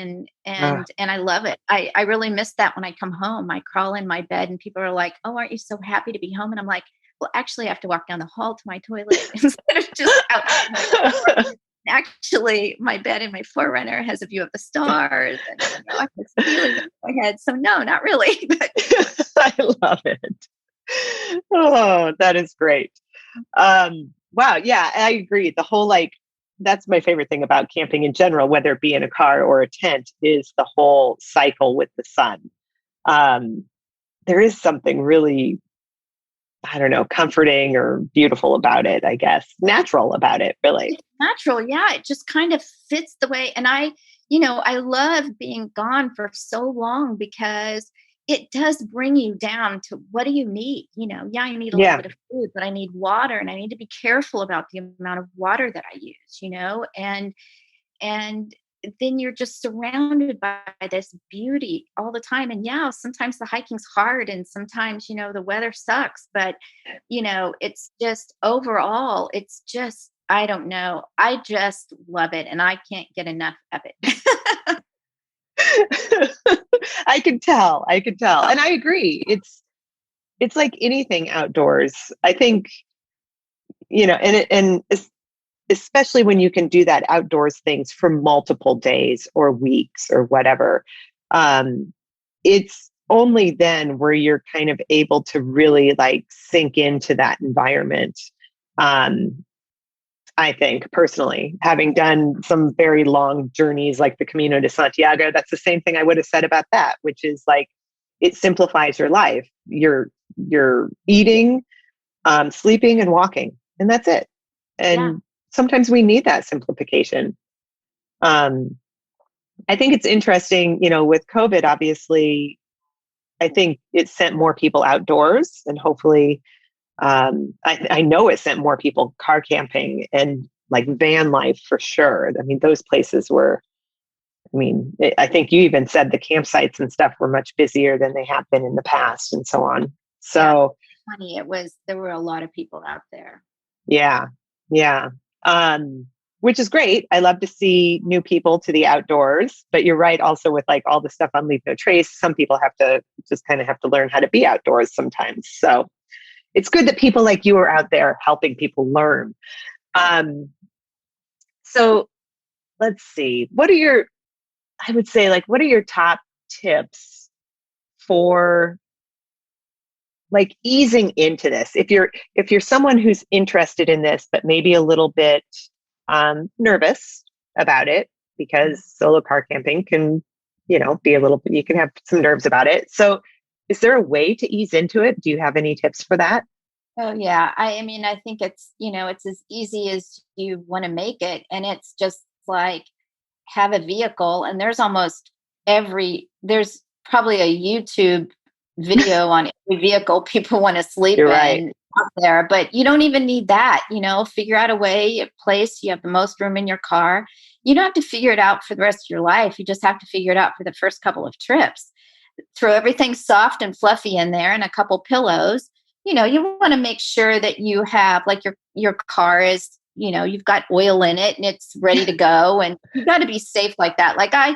and I love it. I really miss that when I come home. I crawl in my bed and people are like, "Oh, aren't you so happy to be home?" And I'm like, well, actually I have to walk down the hall to my toilet instead of just out. Actually, my bed in my Forerunner has a view of the stars, and I can see it in my head. So no, not really. I love it. Oh, that is great. Wow. Yeah, I agree. The whole, that's my favorite thing about camping in general, whether it be in a car or a tent, is the whole cycle with the sun. There is something really, I don't know, comforting or beautiful about it, I guess. Natural about it, really. It's natural. Yeah. It just kind of fits the way. And I love being gone for so long because it does bring you down to, what do you need? I need a little bit of food, but I need water, and I need to be careful about the amount of water that I use, and then you're just surrounded by this beauty all the time. And sometimes the hiking's hard and sometimes, the weather sucks, but it's just overall, it's just, I don't know. I just love it. And I can't get enough of it. I can tell. And I agree. It's like anything outdoors. I think, and especially when you can do that outdoors things for multiple days or weeks or whatever, it's only then where you're kind of able to really sink into that environment. I think personally, having done some very long journeys like the Camino de Santiago, that's the same thing I would have said about that, which is it simplifies your life. You're eating, sleeping, and walking, and that's it. And sometimes we need that simplification. I think it's interesting, with COVID, obviously, I think it sent more people outdoors, and hopefully, I know it sent more people car camping. And like van life for sure. I mean, those places were, I think you even said the campsites and stuff were much busier than they have been in the past and so on. So funny. There were a lot of people out there. Yeah. Yeah. Which is great. I love to see new people to the outdoors, but you're right. Also with like all the stuff on Leave No Trace, some people have to just kind of have to learn how to be outdoors sometimes. So it's good that people like you are out there helping people learn. So let's see, what are your top tips for like easing into this? If you're someone who's interested in this, but maybe a little bit nervous about it, because solo car camping can, be a little bit, you can have some nerves about it. So is there a way to ease into it? Do you have any tips for that? Oh yeah. I think it's, it's as easy as you want to make it. And it's just like have a vehicle, and there's probably a YouTube video on every vehicle people want to sleep You're in right. out there, but you don't even need that. Figure out a place you have the most room in your car. You don't have to figure it out for the rest of your life. You just have to figure it out for the first couple of trips. Throw everything soft and fluffy in there and a couple pillows. You want to make sure that you have like your car is, you've got oil in it and it's ready to go, and you got to be safe like that. Like I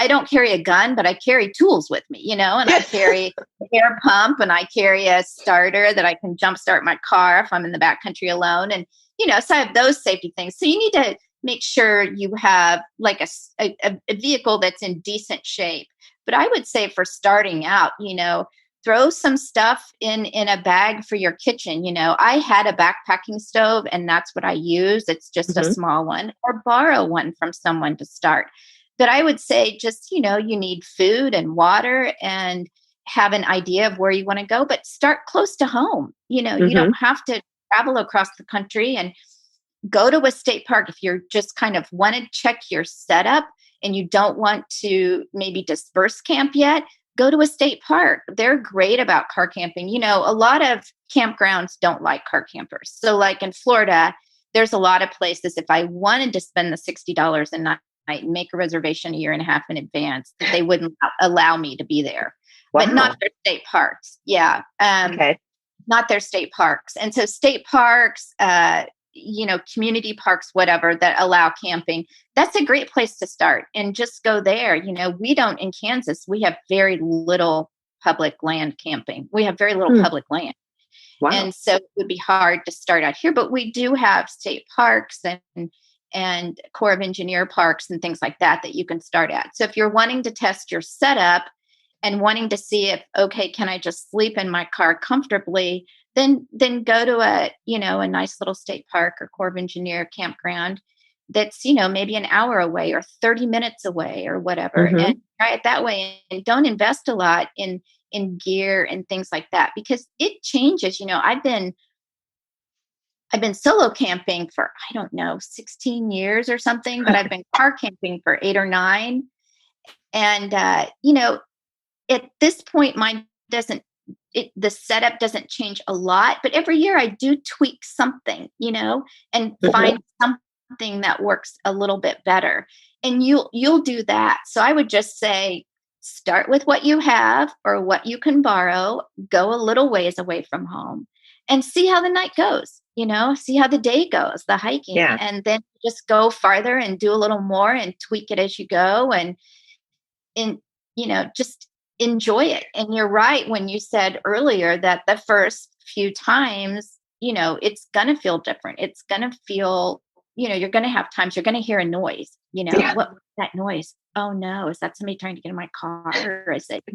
don't carry a gun, but I carry tools with me, and I carry an air pump, and I carry a starter that I can jumpstart my car if I'm in the backcountry alone. And, so I have those safety things. So you need to make sure you have like a vehicle that's in decent shape. But I would say for starting out, throw some stuff in a bag for your kitchen. I had a backpacking stove, and that's what I use. It's just a small one, or borrow one from someone to start. But I would say just, you need food and water and have an idea of where you want to go, but start close to home. You don't have to travel across the country, and go to a state park if you're just kind of want to check your setup and you don't want to maybe disperse camp yet. Go to a state park. They're great about car camping. A lot of campgrounds don't like car campers. So like in Florida, there's a lot of places, if I wanted to spend the $60 a night and make a reservation a year and a half in advance, that they wouldn't allow me to be there. Wow. But not their state parks. Yeah. Okay. Not their state parks. And so state parks, community parks, whatever, that allow camping, that's a great place to start, and just go there. We don't, in Kansas, we have very little public land camping. We have very little public land. Wow. And so it would be hard to start out here, but we do have state parks and Corps of Engineer parks and things like that you can start at. So if you're wanting to test your setup and wanting to see if, okay, can I just sleep in my car comfortably, then go to a nice little state park or Corps of Engineer campground that's, maybe an hour away or 30 minutes away or whatever, and try it that way. And don't invest a lot in gear and things like that, because it changes. I've been solo camping for, I don't know, 16 years or something, but I've been car camping for 8 or 9. And, at this point, the setup doesn't change a lot, but every year I do tweak something, and find something that works a little bit better. And you'll do that. So I would just say, start with what you have or what you can borrow, go a little ways away from home, and see how the night goes, see how the day goes, the hiking, and then just go farther and do a little more and tweak it as you go. And just enjoy it. And you're right when you said earlier that the first few times, it's going to feel different. It's going to feel, you're going to have times you're going to hear a noise, What's that noise? Oh no, is that somebody trying to get in my car? Or is it,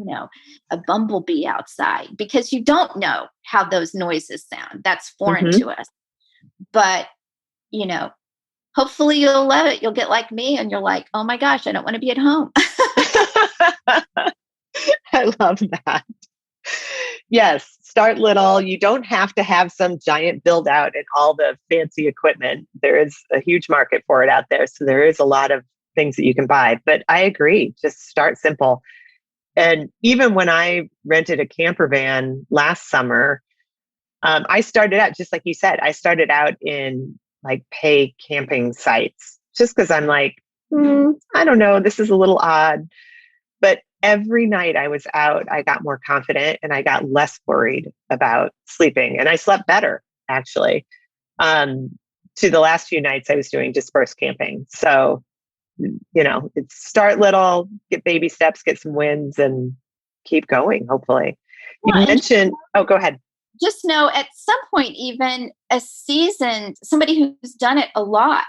a bumblebee outside? Because you don't know how those noises sound. That's foreign to us. But, hopefully you'll love it. You'll get like me and you're like, oh my gosh, I don't want to be at home. I love that. Yes, start little. You don't have to have some giant build out and all the fancy equipment. There is a huge market for it out there. So there is a lot of things that you can buy. But I agree, just start simple. And even when I rented a camper van last summer, I started out, just like you said, I started out in like pay camping sites just because I'm like, I don't know, this is a little odd. But every night I was out, I got more confident and I got less worried about sleeping, and I slept better actually. To the last few nights I was doing dispersed camping. So, it's start little, get baby steps, get some wins, and keep going, hopefully. You mentioned, go ahead. Just know at some point, even a seasoned, somebody who's done it a lot,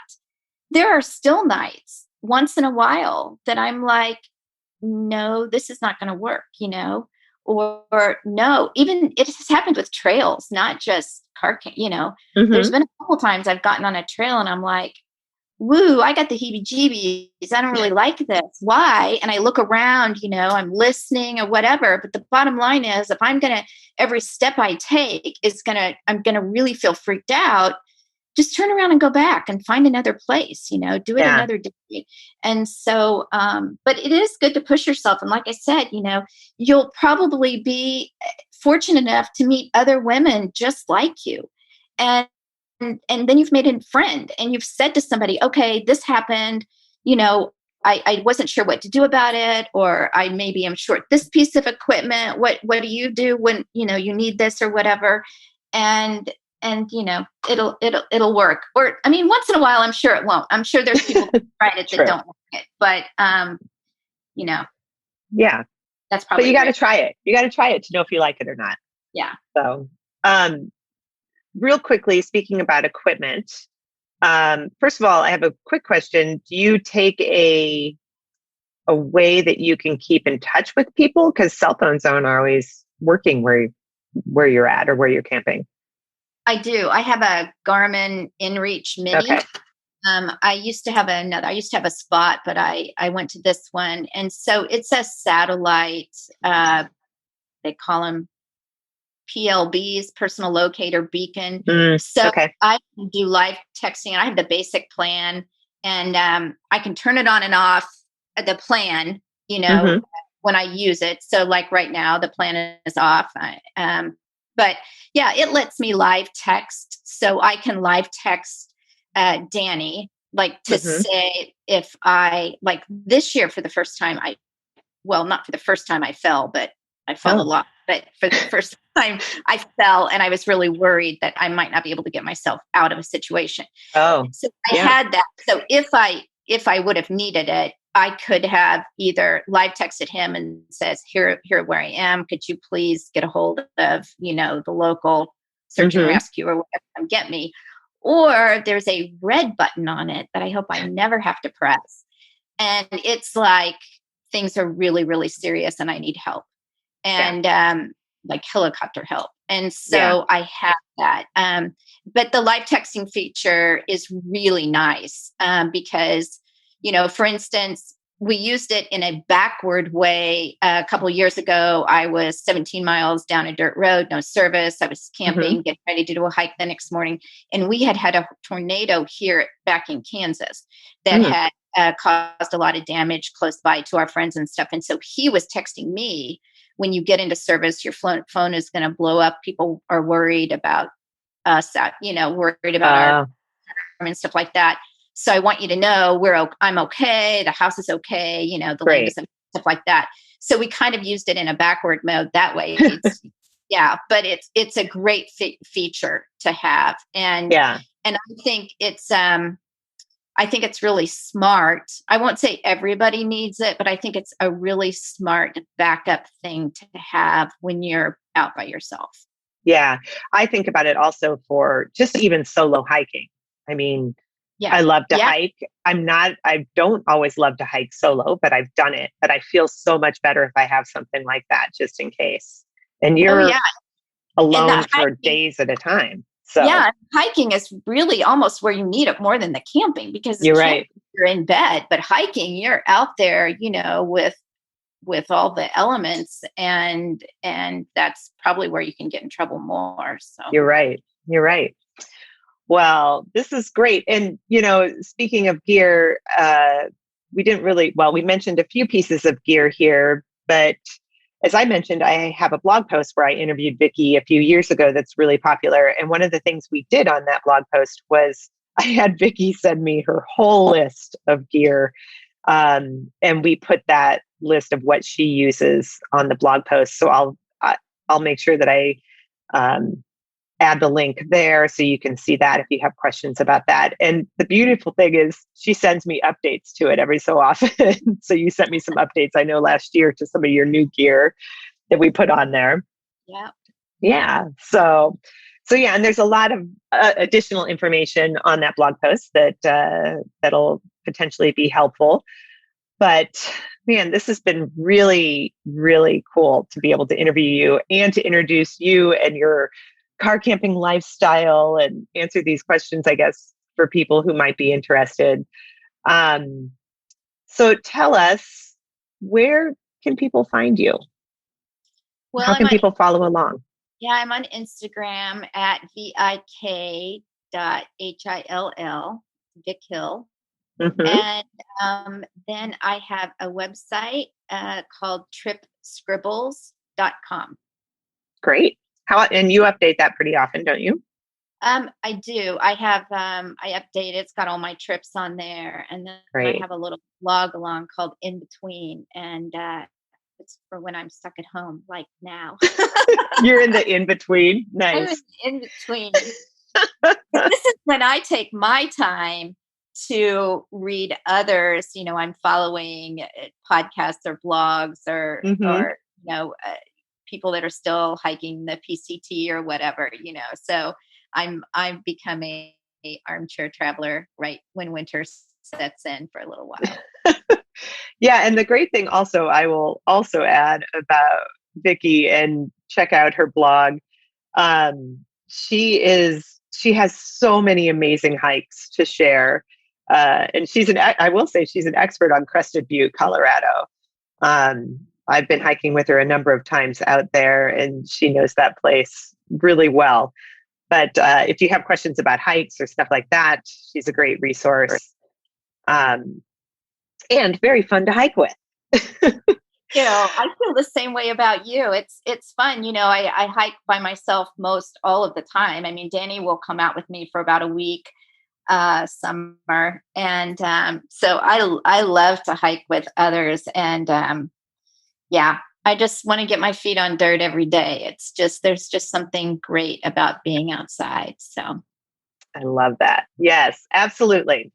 there are still nights once in a while that I'm like, no, this is not going to work, or no, even it has happened with trails, not just car camp, there's been a couple times I've gotten on a trail and I'm like, woo, I got the heebie-jeebies. I don't really like this. Why? And I look around, I'm listening or whatever. But the bottom line is, if every step I take I'm going to really feel freaked out, just turn around and go back and find another place, do it another day. And so, but it is good to push yourself. And like I said, you'll probably be fortunate enough to meet other women just like you. And then you've made a friend and you've said to somebody, okay, this happened, I wasn't sure what to do about it, or I maybe am short this piece of equipment. What do you do when, you need this or whatever? And it'll work. Or, once in a while, I'm sure it won't. I'm sure there's people who tried it that don't like it, but, yeah, that's probably, but you got to try it. You got to try it to know if you like it or not. Yeah. So, real quickly, speaking about equipment, first of all, I have a quick question. Do you take a way that you can keep in touch with people? Because cell phones aren't always working where you're at or where you're camping. I do. I have a Garmin InReach Mini. Okay. I used to have a Spot, but I went to this one. And so it's a satellite, they call them PLBs, personal locator beacon. So I can do live texting, and I have the basic plan, and I can turn it on and off the plan, when I use it. So like right now, the plan is off. But yeah, it lets me live text. So I can live text Danny, like to say if I, like this year for the first time, not for the first time I fell, but I fell a lot. But for the first time I fell, and I was really worried that I might not be able to get myself out of a situation. So I had that. So if I would have needed it, I could have either live texted him and says, here where I am. Could you please get a hold of, the local search and rescue or whatever, come get me? Or there's a red button on it that I hope I never have to press. And it's like, things are really, really serious and I need help. And like helicopter help. And so I have that. But the live texting feature is really nice because, for instance, we used it in a backward way. A couple of years ago, I was 17 miles down a dirt road, no service. I was camping, getting ready to do a hike the next morning. And we had a tornado here back in Kansas that had caused a lot of damage close by to our friends and stuff. And so he was texting me, when you get into service, your phone is going to blow up. People are worried about us, worried about our and stuff like that. So I want you to know I'm okay. The house is okay. The land is stuff like that. So we kind of used it in a backward mode that way. But it's a great feature to have. And I think it's really smart. I won't say everybody needs it, but I think it's a really smart backup thing to have when you're out by yourself. Yeah. I think about it also for just even solo hiking. I love to hike. I don't always love to hike solo, but I've done it. But I feel so much better if I have something like that, just in case. And you're alone for days at a time. So hiking is really almost where you need it more than the camping, because you're right. You're in bed, but hiking, you're out there, with all the elements, and that's probably where you can get in trouble more. So you're right. Well, this is great. And, speaking of gear, we mentioned a few pieces of gear here, but as I mentioned, I have a blog post where I interviewed Vicki a few years ago that's really popular. And one of the things we did on that blog post was I had Vicki send me her whole list of gear. And we put that list of what she uses on the blog post. So I'll make sure that I add the link there so you can see that if you have questions about that. And the beautiful thing is she sends me updates to it every so often. So you sent me some updates, I know, last year to some of your new gear that we put on there. Yeah. Yeah. So yeah, and there's a lot of additional information on that blog post that'll potentially be helpful. But man, this has been really, really cool to be able to interview you and to introduce you and your car camping lifestyle and answer these questions, I guess, for people who might be interested. So tell us, where can people find you? Well, how can people follow along? Yeah, I'm on Instagram at vik.hill, Vic Hill. Mm-hmm. And then I have a website called tripscribbles.com. Great. And you update that pretty often, don't you? I do. I have, I update it. It's got all my trips on there. And then I have a little blog along called In Between. And it's for when I'm stuck at home, like now. You're in the in-between. Nice. I'm in between. This is when I take my time to read others. I'm following podcasts or blogs or people that are still hiking the PCT or whatever, so I'm becoming a armchair traveler right when winter sets in for a little while. Yeah. And the great thing also, I will also add about Vicki, and check out her blog. She has so many amazing hikes to share. And I will say she's an expert on Crested Butte, Colorado. I've been hiking with her a number of times out there, and she knows that place really well. But if you have questions about hikes or stuff like that, she's a great resource. And very fun to hike with. I feel the same way about you. It's fun. I hike by myself most all of the time. I mean, Danny will come out with me for about a week summer. And so I love to hike with others. And I just want to get my feet on dirt every day. There's just something great about being outside. So I love that. Yes, absolutely.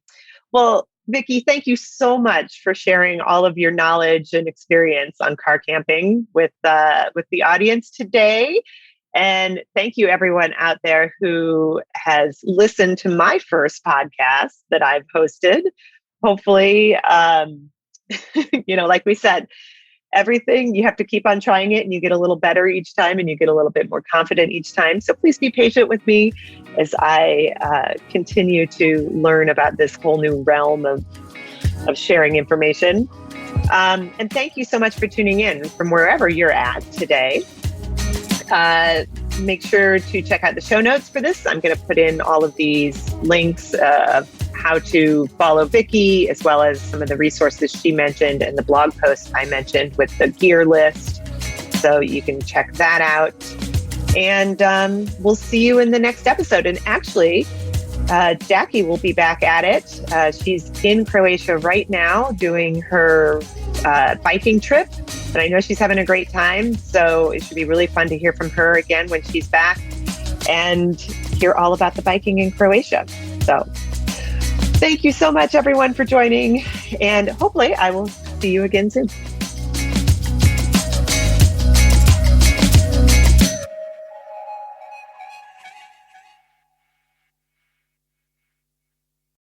Well, Vicki, thank you so much for sharing all of your knowledge and experience on car camping with the audience today. And thank you everyone out there who has listened to my first podcast that I've hosted. Hopefully, like we said, everything, you have to keep on trying it, and you get a little better each time, and you get a little bit more confident each time. So please be patient with me as I continue to learn about this whole new realm of sharing information. And thank you so much for tuning in from wherever you're at today. Make sure to check out the show notes for this. I'm going to put in all of these links of how to follow Vicki, as well as some of the resources she mentioned and the blog posts I mentioned with the gear list. So you can check that out. And we'll see you in the next episode. And actually, Jackie will be back at it. She's in Croatia right now doing her biking trip. And I know she's having a great time. So it should be really fun to hear from her again when she's back and hear all about the biking in Croatia. So thank you so much, everyone, for joining. And hopefully I will see you again soon.